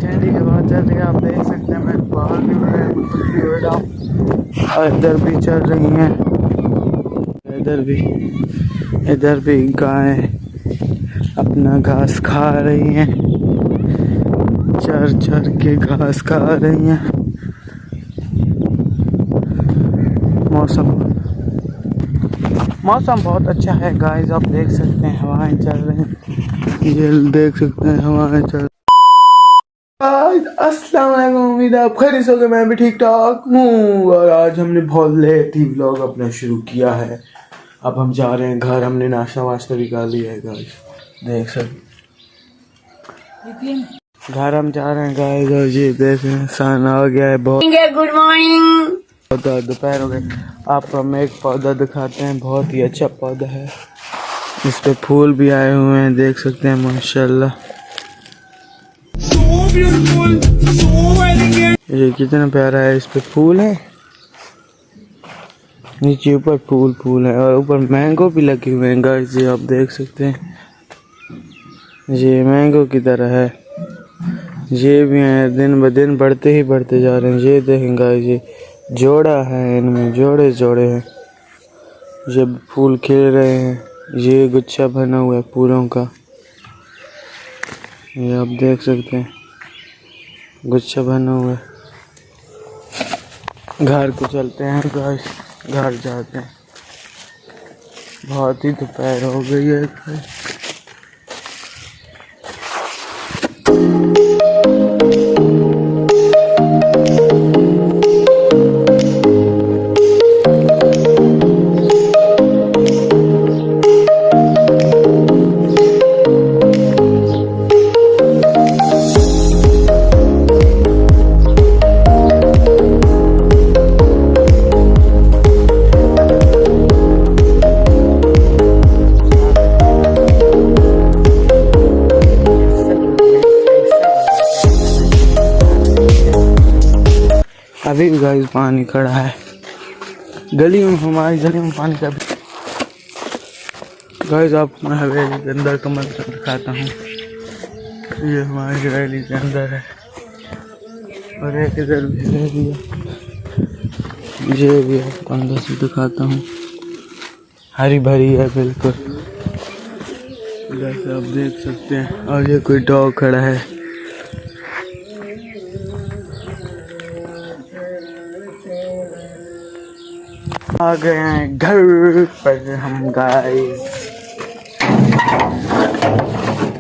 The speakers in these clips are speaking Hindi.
ठंडी हवा चल रही है, आप देख सकते हैं। मैं बाहर भी बैठा हूँ और इधर भी चल रही हैं, इधर भी गाय अपना घास खा रही हैं, चर चर के घास खा रही हैं। मौसम बहुत अच्छा है गाइस, आप देख सकते हैं हवाएं चल रही हैं, ये देख सकते हैं हवाएं चल। अस्सलाम वालेकुम, उम्मीद है आप खैरियत से होंगे। मैं भी ठीक ठाक हूँ और आज हमने बहुत लेट ही व्लॉग अपना शुरू किया है। अब हम जा रहे हैं घर, हमने नाश्ता वाश्ता भी कर लिया है गाइस, देख सकते घर हम जा रहे हैं गाइस। और ये देख रहे हैं सन आ गया है बहुत। Good morning. दोपहर हो गए। आपको हम एक पौधा दिखाते हैं, बहुत ही अच्छा पौधा है, इस पे फूल भी आए हुए हैं, देख सकते हैं माशाल्लाह। ये कितना प्यारा है, इस पे फूल है, नीचे ऊपर फूल है और ऊपर मैंगो भी लगे हुए हैं गाइस, ये आप देख सकते हैं, ये मैंगो की तरह है। ये भी हैं, दिन ब दिन बढ़ते ही बढ़ते जा रहे हैं। ये देखें गाइस, ये जोड़ा है, इनमें जोड़े हैं, ये फूल खिल रहे हैं, ये गुच्छा बना हुआ है फूलों का, ये आप देख सकते हैं गुच्छा बना हुआ है। घर को चलते हैं गाइस, घर जाते हैं, बहुत ही दोपहर हो गई है। अभी भी गाइस पानी खड़ा है गली में, हमारी गली में पानी का भी। गाइस आपको मैं हवेली के अंदर का मंजर दिखाता हूँ, ये हमारी हवेली के अंदर है और एक इधर भी है, ये भी आपको अंदर से दिखाता हूँ, हरी भरी है बिल्कुल, जैसे आप देख सकते हैं। और ये कोई डॉग खड़ा है, आ गए हैं घर पर हम गाइस,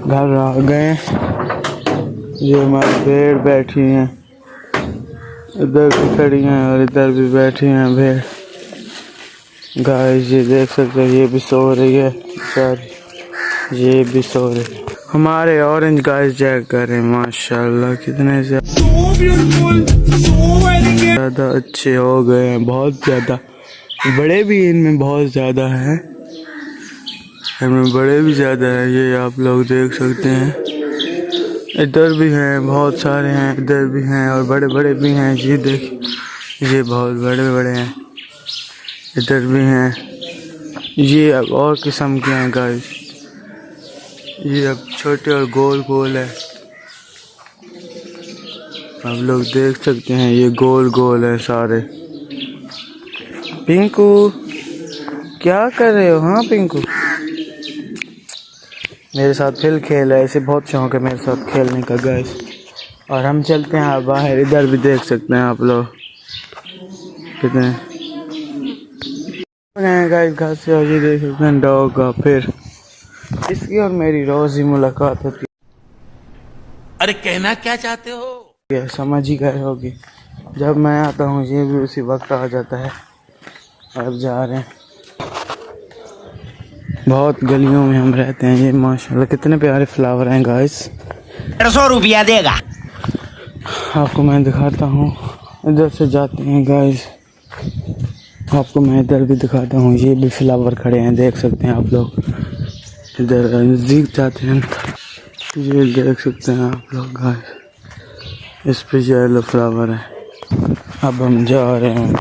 घर आ गए। ये हमारी भेड़ बैठी हैं, इधर भी खड़ी हैं और इधर भी बैठी हैं भेड़ गाइस, ये देख सकते हैं। ये भी सो रही है बेचारी, ये भी सो रही है। हमारे ऑरेंज गाइस चेक करें माशाल्लाह कितने ज़्यादा अच्छे हो गए हैं, बहुत ज़्यादा बड़े भी इनमें बहुत ज़्यादा हैं, इनमें बड़े भी ज़्यादा हैं, ये आप लोग देख सकते हैं। इधर भी हैं, बहुत सारे हैं, इधर भी हैं और बड़े बड़े भी हैं, ये देख, ये बहुत बड़े बड़े हैं, इधर भी हैं। ये अब और किस्म के हैं गाइस, ये अब छोटे और गोल गोल है, आप लोग देख सकते हैं, ये गोल गोल है सारे। पिंकू क्या कर रहे हो? हाँ पिंकू मेरे साथ फिर खेल है, इसे बहुत शौक है मेरे साथ खेलने का गाइस। और हम चलते हैं बाहर, इधर भी देख सकते हैं आप लोग कितने गाइस घर से। और ये देख सकते हैं डॉग का, फिर इसकी और मेरी रोज ही मुलाकात होती है। अरे कहना क्या चाहते हो? ये समझ ही गए होगी, जब मैं आता हूँ ये भी उसी वक्त आ जाता है। अब जा रहे हैं, बहुत गलियों में हम रहते हैं। ये माशाल्लाह कितने प्यारे फ्लावर हैं गाइस। 150 रुपया देगा। आपको मैं दिखाता हूँ, इधर से जाते हैं गाइस, आपको मैं इधर भी दिखाता हूँ। ये भी फ्लावर खड़े हैं, देख सकते हैं आप लोग, इधर नज़दीक जाते हैं, ये देख सकते हैं आप लोग गाइस, इस पे येलो फ्लावर है। अब हम जा रहे हैं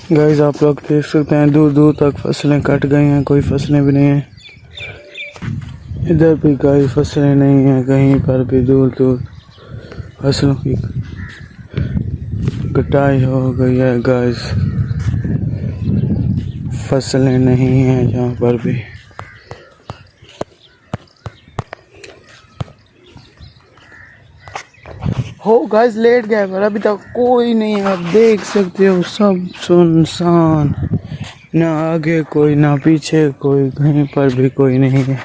गाइस, आप लोग देख सकते हैं दूर दूर तक फसलें कट गई हैं, कोई फसलें भी नहीं हैं। इधर भी कोई फसलें नहीं है, कहीं पर भी दूर दूर फसलों की कटाई हो गई है गाइस। फसलें नहीं हैं जहाँ पर भी। हो गाइस लेट गए पर अभी तक कोई नहीं है, आप देख सकते हो सब सुनसान, ना आगे कोई ना पीछे कोई, कहीं पर भी कोई नहीं है,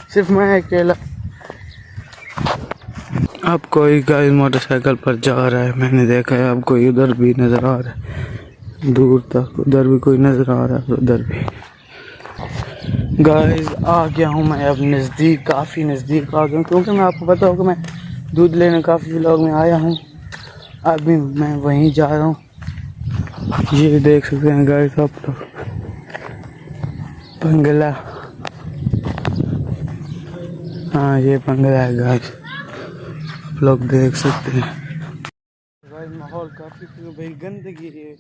सिर्फ मैं अकेला। अब कोई गाइस मोटरसाइकिल पर जा रहा है, मैंने देखा है। अब कोई उधर भी नजर आ रहा है, दूर तक उधर भी कोई नजर आ रहा है, उधर भी। गाइस आ गया हूँ मैं अब नज़दीक, काफ़ी नज़दीक आ गया हूँ, क्योंकि मैं आपको पता होगा मैं दूध लेने काफ़ी व्लॉग में आया हूँ। अभी मैं वहीं जा रहा हूँ, ये देख सकते हैं गाइस आप लोग, बंगला। हाँ ये बंगला है गाइस, आप लोग देख सकते हैं। गाइस माहौल काफ़ी भाई गंदगी है,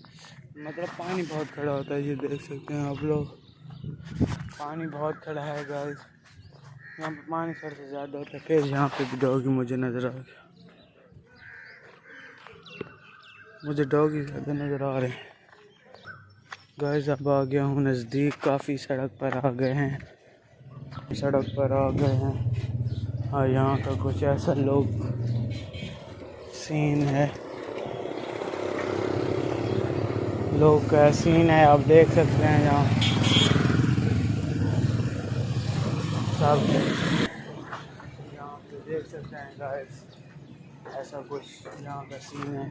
मतलब पानी बहुत खड़ा होता है, ये देख सकते हैं आप लोग, पानी बहुत खड़ा है गाइस। यहाँ पे पानी सर से ज़्यादा होता है। फिर यहाँ पे भी डॉगी मुझे नज़र आ गया, मुझे डॉगी ज़्यादा नज़र आ रहे हैं गाइस। अब आ गया हूँ नज़दीक, काफ़ी सड़क पर आ गए हैं, सड़क पर आ गए हैं। और यहाँ का कुछ ऐसा लोग सीन है, लोग का सीन है, आप देख सकते हैं यहाँ सब, यहाँ पे देख सकते हैं गाइस, ऐसा कुछ यहाँ का सीन है।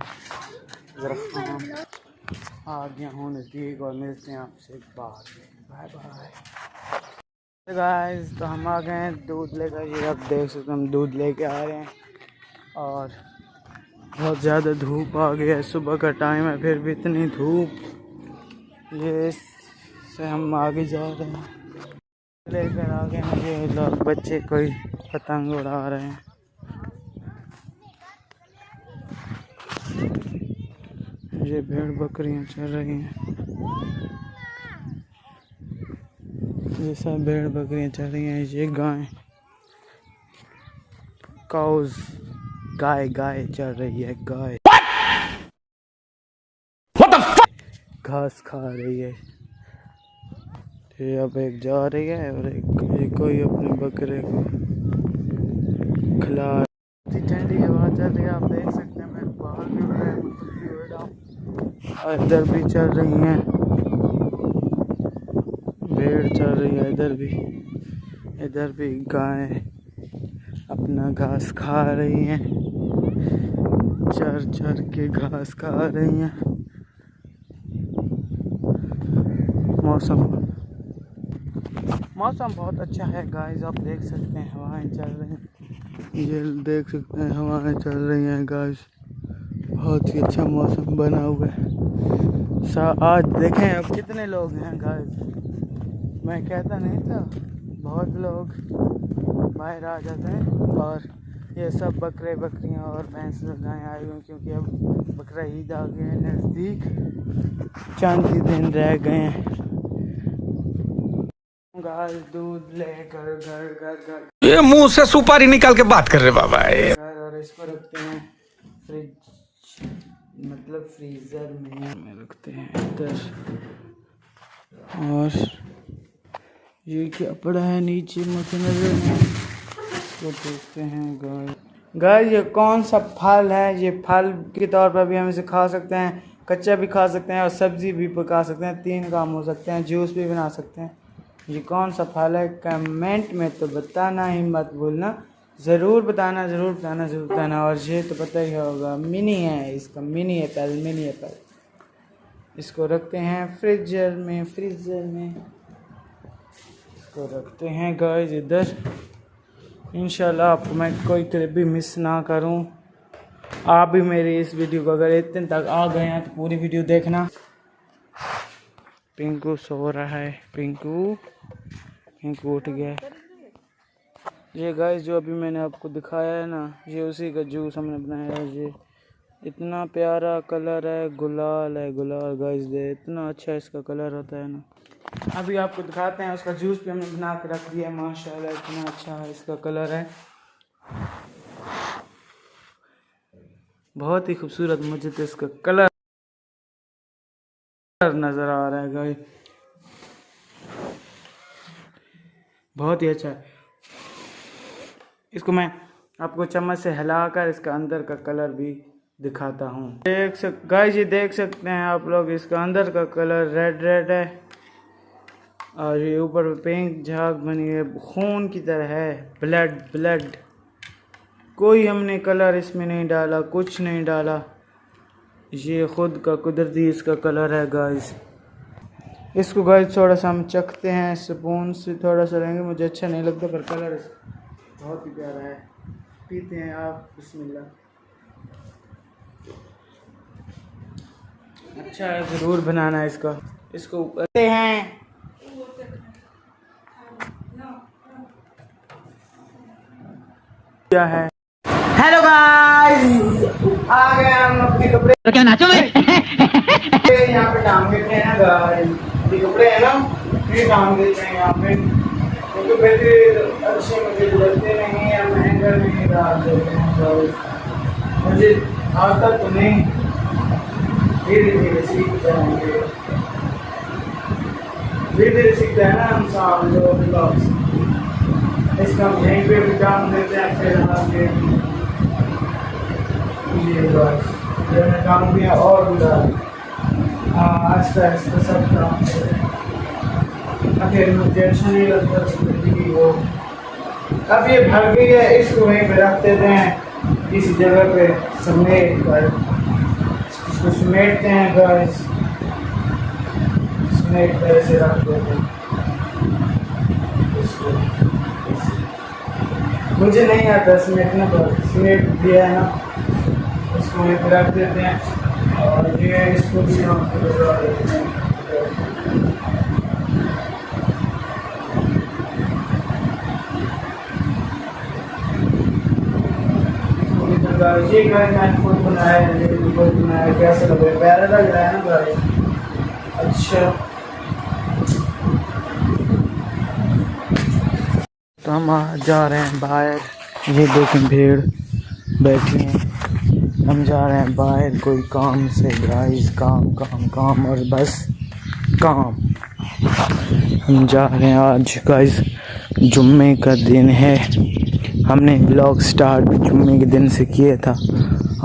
ज़रा आ गया हूँ नज़दीक और मिलते हैं आपसे बाद में, बाय बाय गाइस। तो हम आ गए हैं दूध लेकर, ये आप देख सकते हैं हम दूध लेके आ रहे हैं, और बहुत ज़्यादा धूप आ गई है, सुबह का टाइम है फिर भी इतनी धूप, ये से हम आगे जा रहे हैं लेकर आ गए हैं। ये लोग बच्चे कोई पतंग उड़ा रहे हैं, ये भेड़ बकरियां चल रही हैं, ये सब भेड़ बकरियां चल रही हैं। ये गाय काउज, गाय गाय चल रही है, गाय घास खा रही है। ये अब एक जा रही है और एक कोई अपने बकरे को खिला। ठंडी हवा चल रही है, आप देख सकते हैं, मैं बाहर भी उड़ रहा हूँ और इधर भी चल रही हैं भेड़, चल रही है इधर भी गाय अपना घास खा रही हैं, चर चर के घास खा रही हैं। मौसम बहुत अच्छा है गाइस, आप देख सकते हैं, हवाएं चल रही हैं, ये देख सकते हैं हवाएं चल रही हैं गाइस, बहुत ही अच्छा मौसम बना हुआ है। आज देखें अब कितने लोग हैं गाइस, मैं कहता नहीं था बहुत लोग बाहर आ जाते हैं, और ये सब बकरे बकरियां और भैंस गायें आई हुई, क्योंकि अब बकरा ईद आ गए हैं नज़दीक, चंद ही दिन रह गए हैं। गाय दूध लेकर घर ये मुंह से सुपारी निकाल के बात कर रहे बाबा ये। और इसको रखते हैं फ्रिज, मतलब फ्रीज़र में रखते हैं इधर। और ये क्या पड़ा है नीचे, मुझे नजर नहीं, इसको देखते हैं गाइस। ये कौन सा फल है, ये फल के तौर पर भी हम इसे खा सकते हैं, कच्चा भी खा सकते हैं और सब्जी भी पका सकते हैं, 3 काम हो सकते हैं, जूस भी बना सकते हैं। ये कौन सा फल है कमेंट में तो बताना ही मत भूलना, ज़रूर बताना। और ये तो पता ही होगा, मिनी है, इसका मिनी एप्पल। इसको रखते हैं फ्रीजर में, इसको रखते हैं गाइस इधर। इंशाल्लाह आपको मैं कोई क्लिप भी मिस ना करूं। आप भी मेरी इस वीडियो को अगर इतने तक आ गए हैं तो पूरी वीडियो देखना। पिंकू सो रहा है, पिंकू उठ गया। ये गाइस जो अभी मैंने आपको दिखाया है ना, ये उसी का जूस हमने बनाया है। ये इतना प्यारा कलर है, गुलाल गाइस, दे इतना अच्छा इसका कलर होता है ना। अभी आपको दिखाते हैं उसका जूस भी हमने बना के रख दिया है। माशाल्लाह इतना अच्छा है इसका कलर है, बहुत ही खूबसूरत। मुझे तो इसका कलर नजर आ रहा है गाइस, बहुत ही अच्छा है। इसको मैं आपको चम्मच से हिलाकर इसका अंदर का कलर भी दिखाता हूँ। गाइस ये देख सकते हैं आप लोग, इसका अंदर का कलर रेड है और ये ऊपर पिंक झाग बनी है, खून की तरह है, ब्लड। कोई हमने कलर इसमें नहीं डाला, कुछ नहीं डाला, ये खुद का कुदरती इसका कलर है गाइस। इसको गाइस थोड़ा सा हम चखते हैं, स्पून से थोड़ा सा लेंगे, मुझे अच्छा नहीं लगता पर कलर बहुत ही प्यारा है। पीते हैं आप, बिस्मिल्लाह। अच्छा है, ज़रूर बनाना है इसको ऊपर हैं। क्या है, हेलो गाइस, आ गए हम अपने कपड़े। तो क्या नाचो में यहाँ पे टांग देते हैं ना गाइस, ये कपड़े है ना, ये टांग देते हैं यहाँ पे, क्योंकि बैटरी अच्छे मुझे लगते नहीं है, महंगा नहीं डाल देते हैं गाइस। मुझे आता तो नहीं, धीरे सीख जाएंगे, धीरे सीखते हैं ना हम साल जो इसका हम यहीं पे भी काम देते हैं, फिर आगे ये बस ये मैं काम किया और भी आस्ता सब काम फिर मुझे अच्छा नहीं लगता जिंदगी वो। अब ये भर गई है, इसको वहीं पे रख देते हैं किसी जगह पे समेट कर, इसको समेटते हैं गाइस, समेट कर ऐसे रख देते हैं इसको। मुझे नहीं आता समेटना, पर समेट दिया है ना, इसको वहीं पे रख देते हैं और ये इसको भी हम लगा देते हैं। ये मैंने खुद बनाया है, खुद बनाया, कैसा लग रहा है, प्यारा लग रहा है ना गाइस। अच्छा तो हम जा रहे हैं बाहर, ये देखें भीड़ बैठी हैं, हम जा रहे हैं बाहर कोई काम से गाइस, काम और बस काम। हम जा रहे हैं आज गाइस, जुम्मे का दिन है, हमने ब्लॉग स्टार्ट जुम्मे के दिन से किया था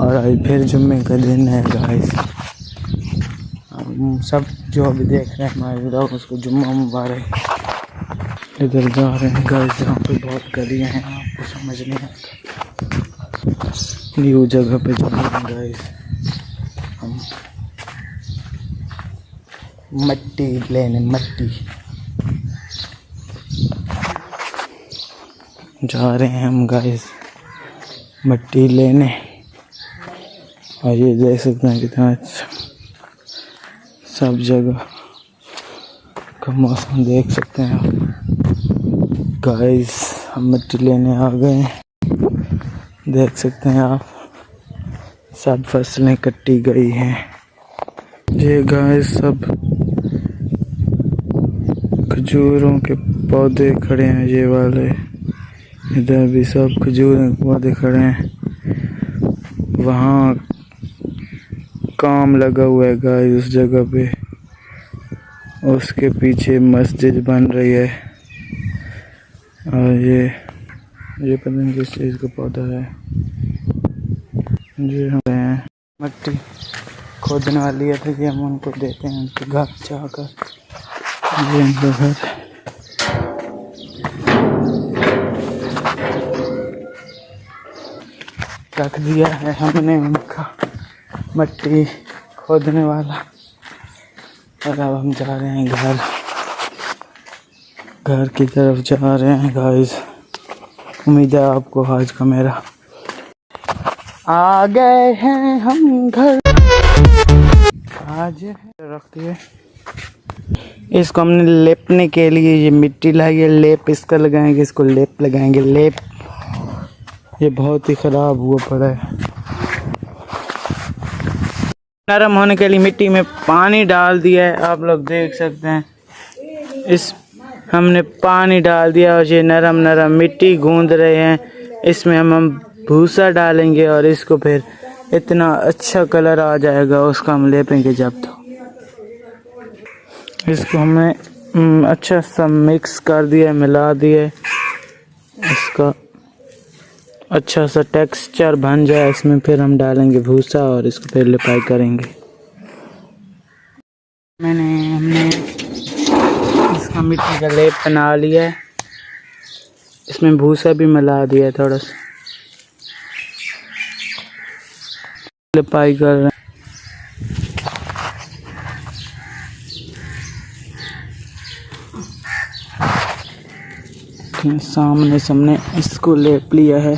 और आज फिर जुम्मे का दिन है गाइस। हम सब जो अभी देख रहे हैं हमारे ब्लॉग, उसको जुम्मा मुबारक। इधर जा रहे हैं गाइस, यहाँ पे बहुत गलियाँ हैं, आपको समझ नहीं आता, न्यू जगह पे जा रहे हैं गाइस। हम मट्टी लेने, मट्टी जा रहे हैं हम गाइस, मट्टी लेने। और ये देख सकते हैं कितना अच्छा सब जगह का मौसम देख सकते हैं आप गाइस। हम मिट्टी लेने आ गए हैं, देख सकते हैं आप, सब फसलें कट्टी गई हैं। ये गाइस सब खजूरों के पौधे खड़े हैं, ये वाले, इधर भी सब खजूरों के पौधे खड़े हैं। वहाँ काम लगा हुआ है गाइस उस जगह पे, उसके पीछे मस्जिद बन रही है। और ये पता नहीं किस चीज़ का पौधा है। ये हमें मट्टी खोदने वाली है, तो ये हम उनको देते हैं, उनके घर जाकर। ये उनका घर, रख दिया है हमने उनका मट्टी खोदने वाला। और अब हम जा रहे हैं घर की तरफ जा रहे हैं गाइस। उम्मीद है आपको आज का मेरा। आ गए हैं हम घर, आज रखती है। इसको हमने लेपने के लिए ये मिट्टी लाई है, लेप इसका लगाएंगे, इसको लेप लगाएंगे, लेप। ये बहुत ही ख़राब हुआ पड़ा है। नरम होने के लिए मिट्टी में पानी डाल दिया है, आप लोग देख सकते हैं। इस हमने पानी डाल दिया और ये नरम नरम मिट्टी गूंद रहे हैं। इसमें हम भूसा डालेंगे और इसको फिर इतना अच्छा कलर आ जाएगा उसका हम लेपेंगे जब। तो इसको हमने अच्छा सा मिक्स कर दिया, मिला दिया। इसका अच्छा सा टेक्सचर बन जाए इसमें फिर हम डालेंगे भूसा और इसको फिर लिपाई करेंगे। हमने इसका मिट्टी का लेप बना लिया है। इसमें भूसा भी मिला दिया है थोड़ा सा। लिपाई कर रहे हैं। सामने इसको लेप लिया है,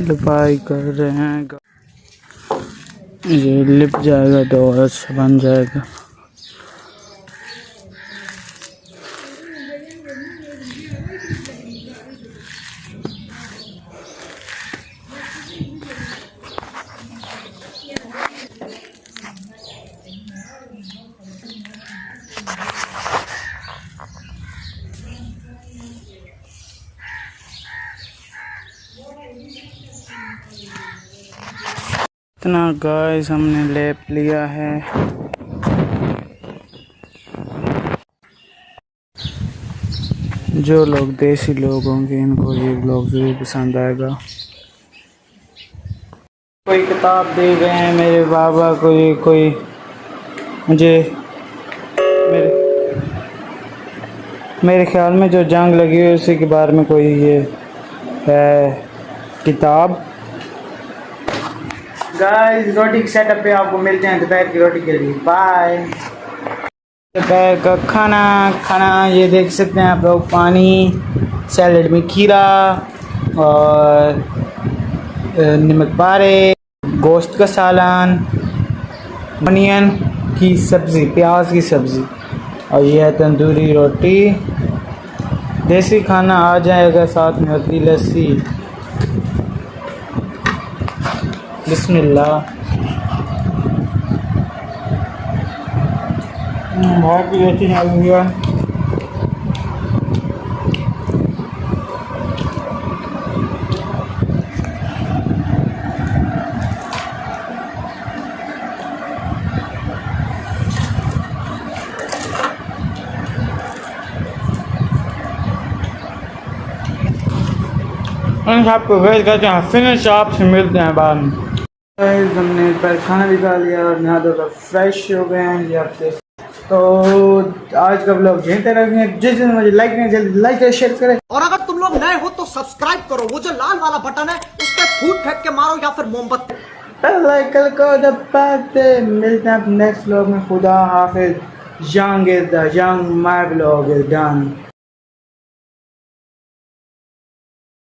लिपाई कर रहे हैं। ये लिप जाएगा तो और अच्छा बन जाएगा। इतना गाइस हमने लेप लिया है। जो लोग देसी लोग होंगे इनको ये ब्लॉग जरूर पसंद आएगा। कोई किताब दे गए हैं मेरे बाबा को, ये कोई मुझे मेरे ख्याल में जो जंग लगी हुई उसी के बारे में कोई ये है किताब। गाइस रोटी के सेटअप पे आपको मिलते हैं दोपहर की रोटी के लिए। बाय। दोपहर का खाना ये देख सकते हैं आप लोग, पानी, सैलेड में खीरा और नमक पारे, गोश्त का सालन, अनियन की सब्ज़ी, प्याज की सब्ज़ी और ये है तंदूरी रोटी। देसी खाना आ जाएगा, साथ में होती लस्सी। बिस्मिल्लाह। बहुत ही अच्छी लगी है। आपको वेट करते हैं, फिनिश आपसे मिलते हैं बाद में। हमने पर खाना भी खा लिया और नहा धोकर फ्रेश हो गए हैं। ये आपसे तो आज का ब्लॉग यहीं तक रखेंगे। जिस दिन मुझे लाइक नहीं, जल्दी लाइक करें, शेयर करें और अगर तुम लोग नए हो तो सब्सक्राइब करो। वो जो लाल वाला बटन है उस पर फूट फेंक के मारो या फिर मोमबत्ती कल को दबाते। मिलते हैं नेक्स्ट ब्लॉग में। खुदा हाफिज। Young is the young, my blog is done.